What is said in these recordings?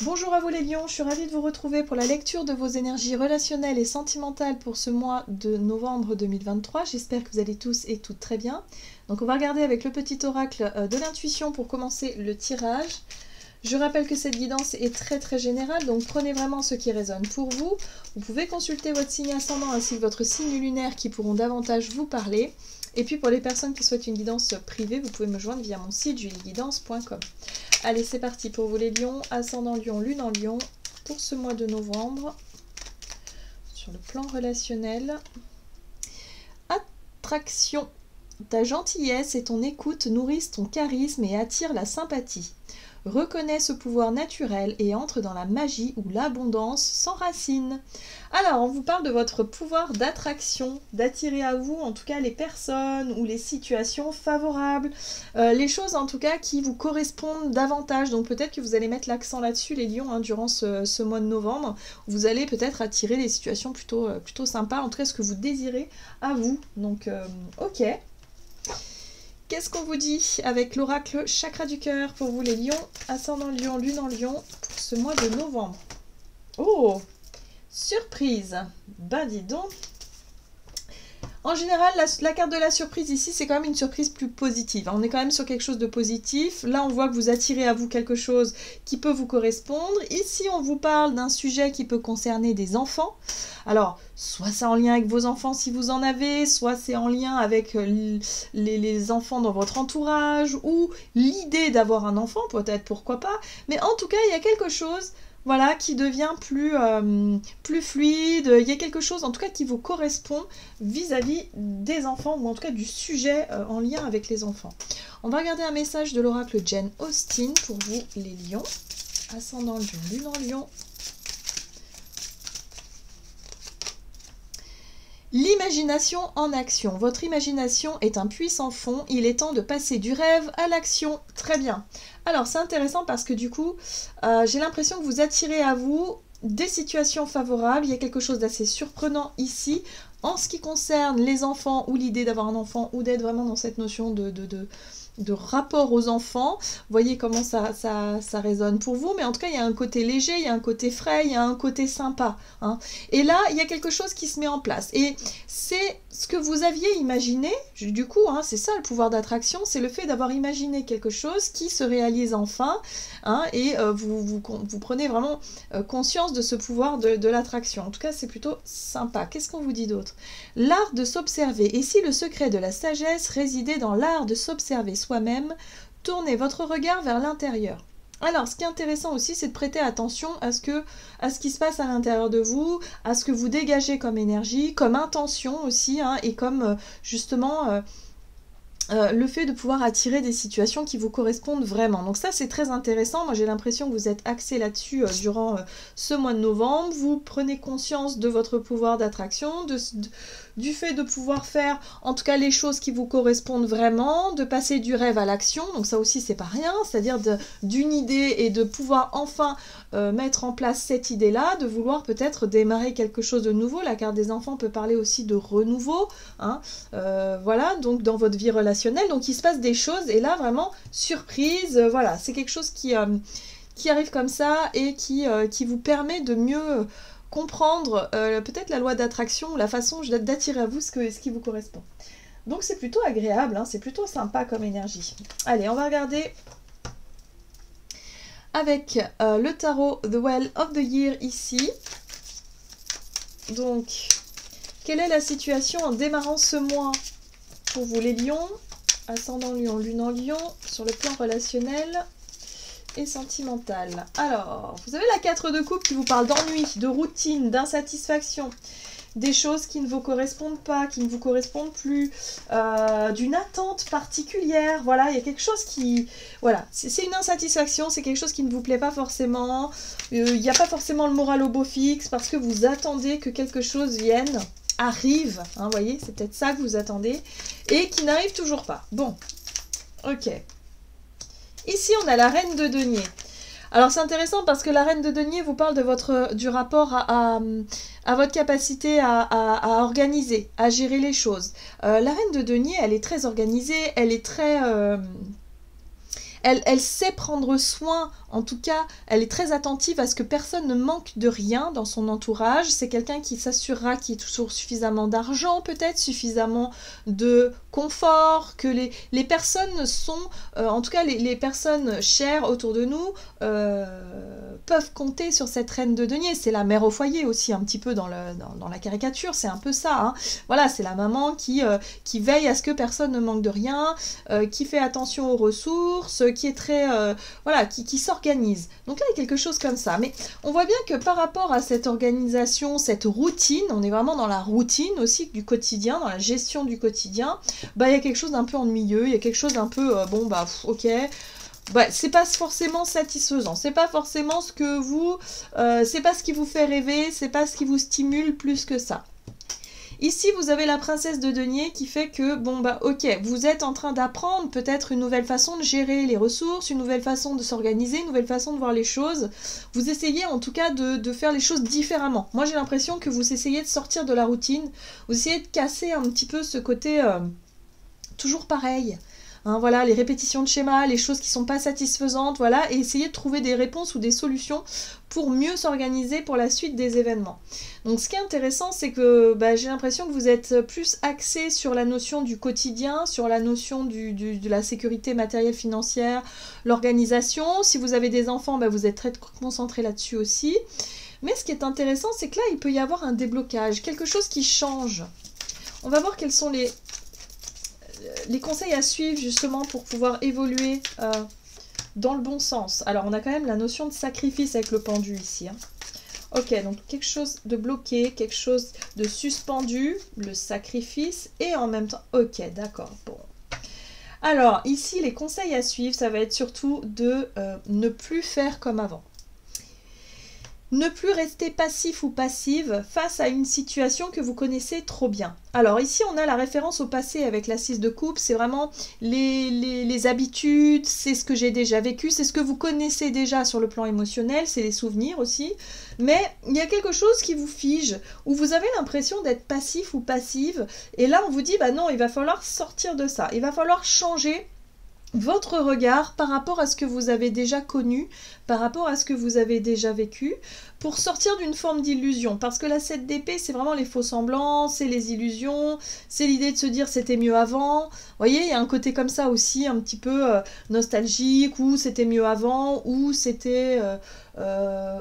Bonjour à vous les lions, je suis ravie de vous retrouver pour la lecture de vos énergies relationnelles et sentimentales pour ce mois de novembre 2023. J'espère que vous allez tous et toutes très bien. Donc on va regarder avec le petit oracle de l'intuition pour commencer le tirage. Je rappelle que cette guidance est très générale, donc prenez vraiment ce qui résonne pour vous. Vous pouvez consulter votre signe ascendant ainsi que votre signe lunaire qui pourront davantage vous parler. Et puis pour les personnes qui souhaitent une guidance privée, vous pouvez me joindre via mon site julieguidance.com. Allez, c'est parti pour vous les lions, ascendant lion, lune en lion, pour ce mois de novembre. Sur le plan relationnel, attraction. Ta gentillesse et ton écoute nourrissent ton charisme et attirent la sympathie. Reconnais ce pouvoir naturel et entre dans la magie où l'abondance s'enracine. Alors, on vous parle de votre pouvoir d'attraction, d'attirer à vous en tout cas les personnes ou les situations favorables, les choses en tout cas qui vous correspondent davantage. Donc peut-être que vous allez mettre l'accent là-dessus les lions durant ce mois de novembre. Vous allez peut-être attirer des situations plutôt sympas, en tout cas ce que vous désirez à vous. Donc ok. Qu'est-ce qu'on vous dit avec l'oracle chakra du cœur pour vous les lions, ascendant lion, lune en lion pour ce mois de novembre? Oh, surprise! Ben dis donc. En général, la carte de la surprise ici, c'est quand même une surprise plus positive. On est quand même sur quelque chose de positif. Là, on voit que vous attirez à vous quelque chose qui peut vous correspondre. Ici, on vous parle d'un sujet qui peut concerner des enfants. Alors, soit c'est en lien avec vos enfants si vous en avez, soit c'est en lien avec les enfants dans votre entourage, ou l'idée d'avoir un enfant, peut-être, pourquoi pas. Mais en tout cas, il y a quelque chose... Voilà, qui devient plus fluide. Il y a quelque chose, en tout cas, qui vous correspond vis-à-vis des enfants, ou en tout cas du sujet en lien avec les enfants. On va regarder un message de l'oracle Jane Austen pour vous, les lions. Ascendant lion, lune en lion. L'imagination en action. Votre imagination est un puissant fond. Il est temps de passer du rêve à l'action. Très bien. Alors, c'est intéressant parce que du coup, j'ai l'impression que vous attirez à vous des situations favorables. Il y a quelque chose d'assez surprenant ici. En ce qui concerne les enfants ou l'idée d'avoir un enfant ou d'être vraiment dans cette notion de rapport aux enfants, vous voyez comment ça résonne pour vous, mais en tout cas il y a un côté léger, il y a un côté frais, il y a un côté sympa, hein. Et là il y a quelque chose qui se met en place, et c'est ce que vous aviez imaginé, du coup, hein, c'est ça le pouvoir d'attraction, c'est le fait d'avoir imaginé quelque chose qui se réalise enfin, hein, et vous prenez vraiment conscience de ce pouvoir de l'attraction. En tout cas c'est plutôt sympa. Qu'est-ce qu'on vous dit d'autre? L'art de s'observer. Et si le secret de la sagesse résidait dans l'art de s'observer soi-même, tournez votre regard vers l'intérieur. Alors, ce qui est intéressant aussi, c'est de prêter attention à ce qui se passe à l'intérieur de vous, à ce que vous dégagez comme énergie, comme intention aussi, hein, et comme justement... le fait de pouvoir attirer des situations qui vous correspondent vraiment. Donc ça, c'est très intéressant. Moi, j'ai l'impression que vous êtes axé là-dessus durant ce mois de novembre. Vous prenez conscience de votre pouvoir d'attraction, du fait de pouvoir faire, en tout cas, les choses qui vous correspondent vraiment, de passer du rêve à l'action. Donc ça aussi, c'est pas rien. C'est-à-dire d'une idée et de pouvoir enfin mettre en place cette idée-là, de vouloir peut-être démarrer quelque chose de nouveau. La carte des enfants peut parler aussi de renouveau, hein. Voilà, donc dans votre vie relationnelle, donc il se passe des choses, et là vraiment surprise, voilà, c'est quelque chose qui arrive comme ça et qui vous permet de mieux comprendre peut-être la loi d'attraction, ou la façon d'attirer à vous ce qui vous correspond. Donc c'est plutôt agréable, hein, c'est plutôt sympa comme énergie. Allez, on va regarder avec le tarot The Well of the Year ici. Donc, quelle est la situation en démarrant ce mois pour vous les lions, ascendant lion, lune en lion, sur le plan relationnel et sentimental? Alors, vous avez la 4 de coupe qui vous parle d'ennui, de routine, d'insatisfaction, des choses qui ne vous correspondent pas, qui ne vous correspondent plus, d'une attente particulière. Voilà, il y a quelque chose qui... Voilà, c'est une insatisfaction, c'est quelque chose qui ne vous plaît pas forcément. Il n'y a pas forcément le moral au beau fixe parce que vous attendez que quelque chose vienne, arrive, hein, vous voyez, c'est peut-être ça que vous attendez, et qui n'arrive toujours pas. Bon, ok. Ici, on a la reine de denier. Alors, c'est intéressant parce que la reine de denier vous parle du rapport à votre capacité à organiser, à gérer les choses. La reine de denier, elle est très organisée, elle est elle sait prendre soin, en tout cas, elle est très attentive à ce que personne ne manque de rien dans son entourage. C'est quelqu'un qui s'assurera qu'il y ait toujours suffisamment d'argent, peut-être, suffisamment de confort, que les personnes sont, en tout cas les personnes chères autour de nous, peuvent compter sur cette reine de denier. C'est la mère au foyer aussi, un petit peu dans la caricature, c'est un peu ça. Hein. Voilà, c'est la maman qui veille à ce que personne ne manque de rien, qui fait attention aux ressources, qui est très... voilà, qui s'organise. Donc là, il y a quelque chose comme ça. Mais on voit bien que par rapport à cette organisation, cette routine, on est vraiment dans la routine aussi du quotidien, dans la gestion du quotidien, bah il y a quelque chose d'un peu ennuyeux, il y a quelque chose d'un peu, bon bah ok... Ouais, c'est pas forcément satisfaisant, c'est pas forcément ce que vous... c'est pas ce qui vous fait rêver, c'est pas ce qui vous stimule plus que ça. Ici, vous avez la princesse de denier qui fait que, bon bah ok, vous êtes en train d'apprendre peut-être une nouvelle façon de gérer les ressources, une nouvelle façon de s'organiser, une nouvelle façon de voir les choses. Vous essayez en tout cas de faire les choses différemment. Moi j'ai l'impression que vous essayez de sortir de la routine, vous essayez de casser un petit peu ce côté toujours pareil. Hein, voilà, les répétitions de schémas, les choses qui ne sont pas satisfaisantes, voilà, et essayer de trouver des réponses ou des solutions pour mieux s'organiser pour la suite des événements. Donc ce qui est intéressant, c'est que bah, j'ai l'impression que vous êtes plus axé sur la notion du quotidien, sur la notion de la sécurité matérielle financière, l'organisation. Si vous avez des enfants, bah, vous êtes très concentré là-dessus aussi. Mais ce qui est intéressant, c'est que là, il peut y avoir un déblocage, quelque chose qui change. On va voir quels sont les conseils à suivre justement pour pouvoir évoluer dans le bon sens. Alors on a quand même la notion de sacrifice avec le pendu ici. Hein. Ok, donc quelque chose de bloqué, quelque chose de suspendu, le sacrifice et en même temps... Ok, d'accord, bon. Alors ici les conseils à suivre, ça va être surtout de ne plus faire comme avant. Ne plus rester passif ou passive face à une situation que vous connaissez trop bien. Alors ici on a la référence au passé avec la 6 de coupe, c'est vraiment les habitudes, c'est ce que j'ai déjà vécu, c'est ce que vous connaissez déjà sur le plan émotionnel, c'est les souvenirs aussi. Mais il y a quelque chose qui vous fige, où vous avez l'impression d'être passif ou passive, et là on vous dit bah non, il va falloir sortir de ça, il va falloir changer votre regard par rapport à ce que vous avez déjà connu, par rapport à ce que vous avez déjà vécu, pour sortir d'une forme d'illusion. Parce que la 7 d'épée, c'est vraiment les faux semblants, c'est les illusions, c'est l'idée de se dire c'était mieux avant. Vous voyez, il y a un côté comme ça aussi, un petit peu nostalgique, ou c'était mieux avant, ou c'était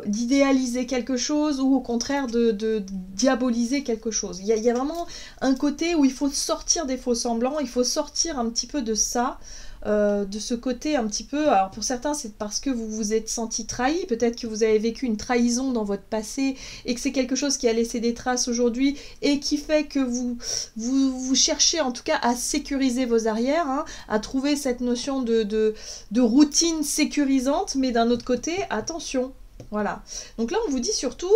d'idéaliser quelque chose, ou au contraire de diaboliser quelque chose. Il y a vraiment un côté où il faut sortir des faux semblants, il faut sortir un petit peu de ça, de ce côté un petit peu, alors pour certains c'est parce que vous vous êtes senti trahi, peut-être que vous avez vécu une trahison dans votre passé et que c'est quelque chose qui a laissé des traces aujourd'hui et qui fait que vous cherchez en tout cas à sécuriser vos arrières, hein, à trouver cette notion de routine sécurisante, mais d'un autre côté, attention, voilà. Donc là on vous dit surtout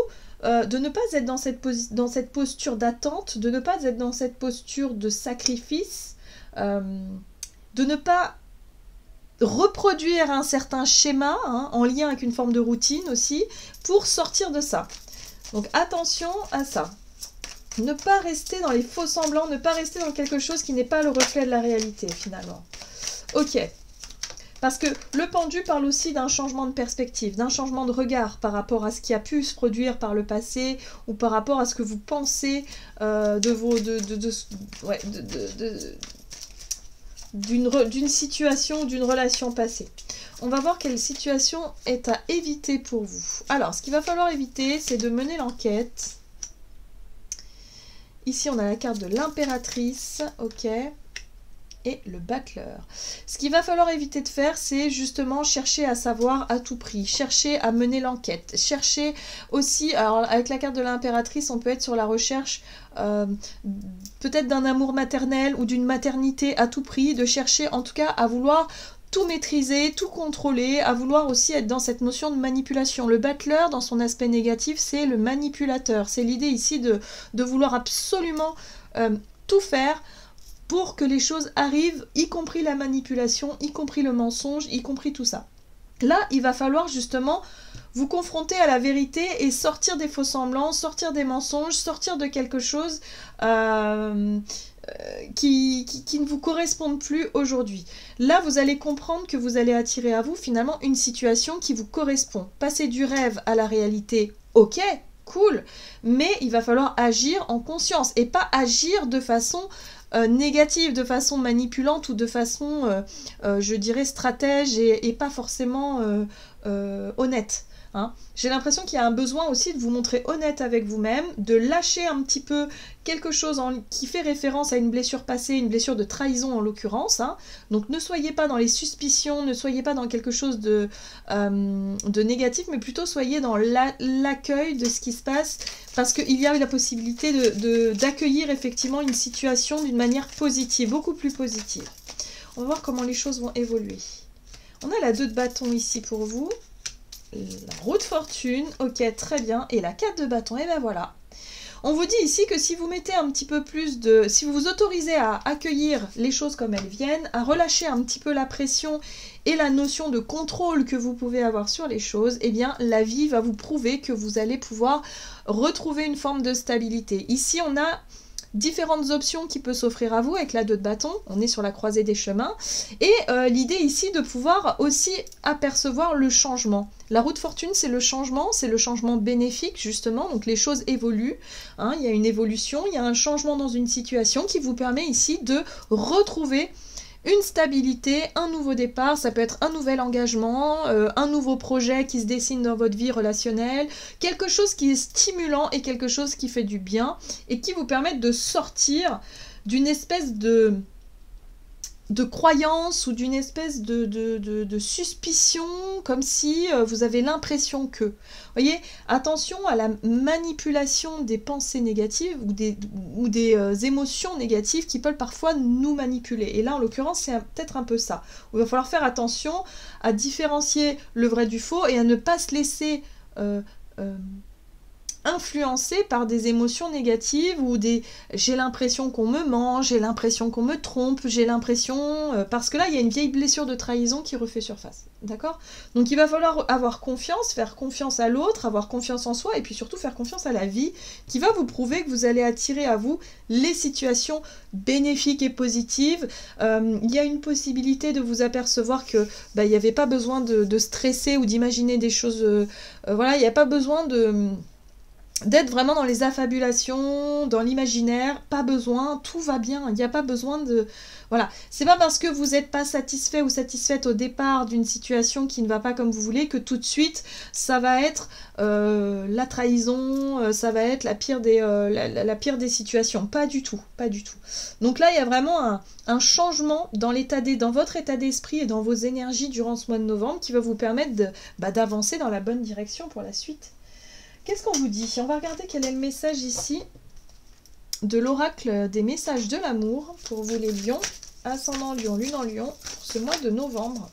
de ne pas être dans cette posture d'attente, de ne pas être dans cette posture de sacrifice, de ne pas reproduire un certain schéma, hein, en lien avec une forme de routine aussi, pour sortir de ça. Donc attention à ça. Ne pas rester dans les faux semblants, ne pas rester dans quelque chose qui n'est pas le reflet de la réalité finalement. Ok. Parce que le pendu parle aussi d'un changement de perspective, d'un changement de regard par rapport à ce qui a pu se produire par le passé ou par rapport à ce que vous pensez d'une situation ou d'une relation passée. On va voir quelle situation est à éviter pour vous. Alors, ce qu'il va falloir éviter, c'est de mener l'enquête. Ici, on a la carte de l'impératrice, ok, et le battleur. Ce qu'il va falloir éviter de faire, c'est justement chercher à savoir à tout prix, chercher à mener l'enquête, chercher aussi, alors avec la carte de l'impératrice, on peut être sur la recherche peut-être d'un amour maternel ou d'une maternité à tout prix, de chercher en tout cas à vouloir tout maîtriser, tout contrôler, à vouloir aussi être dans cette notion de manipulation. Le battleur, dans son aspect négatif, c'est le manipulateur. C'est l'idée ici de vouloir absolument tout faire pour que les choses arrivent, y compris la manipulation, y compris le mensonge, y compris tout ça. Là, il va falloir justement vous confronter à la vérité et sortir des faux semblants, sortir des mensonges, sortir de quelque chose qui ne vous correspondent plus aujourd'hui. Là, vous allez comprendre que vous allez attirer à vous finalement une situation qui vous correspond. Passer du rêve à la réalité, ok, cool, mais il va falloir agir en conscience et pas agir de façon négative, de façon manipulante ou de façon, je dirais, stratège et pas forcément honnête. Hein. J'ai l'impression qu'il y a un besoin aussi de vous montrer honnête avec vous-même, de lâcher un petit peu quelque chose qui fait référence à une blessure passée, une blessure de trahison en l'occurrence. Hein. Donc ne soyez pas dans les suspicions, ne soyez pas dans quelque chose de négatif, mais plutôt soyez dans l'accueil de ce qui se passe, parce qu'il y a la possibilité d'accueillir effectivement une situation d'une manière positive, beaucoup plus positive. On va voir comment les choses vont évoluer. On a la 2 de bâton ici pour vous. La roue de fortune, ok, très bien, et la 4 de bâton, et ben voilà. On vous dit ici que si vous mettez un petit peu plus de... Si vous vous autorisez à accueillir les choses comme elles viennent, à relâcher un petit peu la pression et la notion de contrôle que vous pouvez avoir sur les choses, eh bien la vie va vous prouver que vous allez pouvoir retrouver une forme de stabilité. Ici, on a différentes options qui peuvent s'offrir à vous avec la 2 de bâton, on est sur la croisée des chemins, et l'idée ici de pouvoir aussi apercevoir le changement. La roue de fortune, c'est le changement bénéfique justement, donc les choses évoluent, hein, il y a une évolution, il y a un changement dans une situation qui vous permet ici de retrouver une stabilité, un nouveau départ, ça peut être un nouvel engagement, un nouveau projet qui se dessine dans votre vie relationnelle, quelque chose qui est stimulant et quelque chose qui fait du bien et qui vous permet de sortir d'une espèce de croyance ou d'une espèce de suspicion, comme si vous avez l'impression que... Vous voyez, attention à la manipulation des pensées négatives ou des émotions négatives qui peuvent parfois nous manipuler. Et là, en l'occurrence, c'est peut-être un peu ça. Il va falloir faire attention à différencier le vrai du faux et à ne pas se laisser... influencé par des émotions négatives ou des j'ai l'impression qu'on me ment, j'ai l'impression qu'on me trompe, j'ai l'impression... parce que là, il y a une vieille blessure de trahison qui refait surface. D'accord? Donc il va falloir avoir confiance, faire confiance à l'autre, avoir confiance en soi et puis surtout faire confiance à la vie qui va vous prouver que vous allez attirer à vous les situations bénéfiques et positives. Il y a une possibilité de vous apercevoir que il n'y avait pas besoin de stresser ou d'imaginer des choses... voilà, il n'y a pas besoin d'être vraiment dans les affabulations, dans l'imaginaire, pas besoin, tout va bien, il n'y a pas besoin de... Voilà, c'est pas parce que vous n'êtes pas satisfait ou satisfaite au départ d'une situation qui ne va pas comme vous voulez que tout de suite ça va être la trahison, ça va être la pire des situations, pas du tout, pas du tout. Donc là il y a vraiment un changement dans votre état d'esprit et dans vos énergies durant ce mois de novembre qui va vous permettre d'avancer dans la bonne direction pour la suite. Qu'est-ce qu'on vous dit? On va regarder quel est le message ici de l'oracle des messages de l'amour pour vous les lions, ascendant lion, lune en lion, pour ce mois de novembre.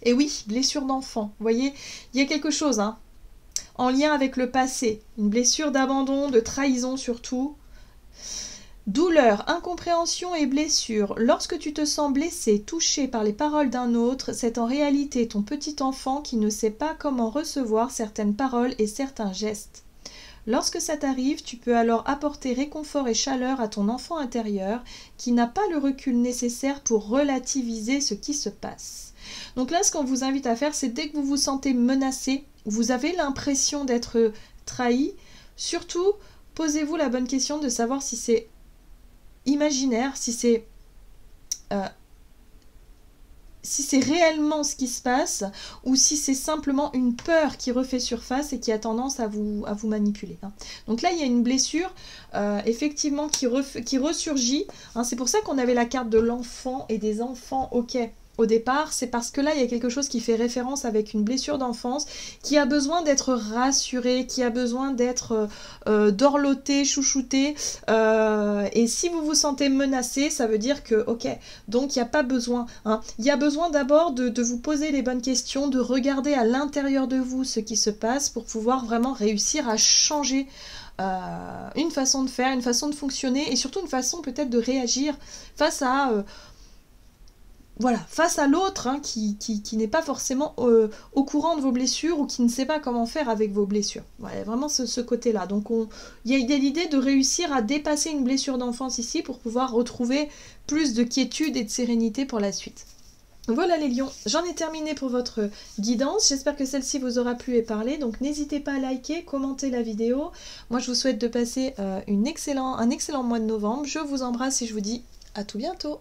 Et oui, blessure d'enfant. Vous voyez, il y a quelque chose en lien avec le passé, une blessure d'abandon, de trahison surtout. Douleur, incompréhension et blessure. Lorsque tu te sens blessé, touché par les paroles d'un autre, c'est en réalité ton petit enfant qui ne sait pas comment recevoir certaines paroles et certains gestes. Lorsque ça t'arrive, tu peux alors apporter réconfort et chaleur à ton enfant intérieur qui n'a pas le recul nécessaire pour relativiser ce qui se passe. Donc là, ce qu'on vous invite à faire, c'est dès que vous vous sentez menacé, vous avez l'impression d'être trahi, surtout posez-vous la bonne question de savoir si c'est imaginaire, si c'est réellement ce qui se passe ou si c'est simplement une peur qui refait surface et qui a tendance à vous manipuler. Donc là, il y a une blessure effectivement qui ressurgit. C'est pour ça qu'on avait la carte de l'enfant et des enfants, ok. Au départ, c'est parce que là, il y a quelque chose qui fait référence avec une blessure d'enfance, qui a besoin d'être rassuré, qui a besoin d'être dorloté, chouchouté. Et si vous vous sentez menacé, ça veut dire que, ok, donc il n'y a pas besoin. Il y a besoin d'abord de vous poser les bonnes questions, de regarder à l'intérieur de vous ce qui se passe pour pouvoir vraiment réussir à changer une façon de faire, une façon de fonctionner et surtout une façon peut-être de réagir face à... voilà, face à l'autre hein, qui n'est pas forcément au courant de vos blessures ou qui ne sait pas comment faire avec vos blessures. Voilà, vraiment ce côté-là. Donc il y a l'idée de réussir à dépasser une blessure d'enfance ici pour pouvoir retrouver plus de quiétude et de sérénité pour la suite. Voilà les lions, j'en ai terminé pour votre guidance, j'espère que celle-ci vous aura plu et parlé, donc n'hésitez pas à liker, commenter la vidéo. Moi je vous souhaite de passer un excellent mois de novembre, je vous embrasse et je vous dis à tout bientôt.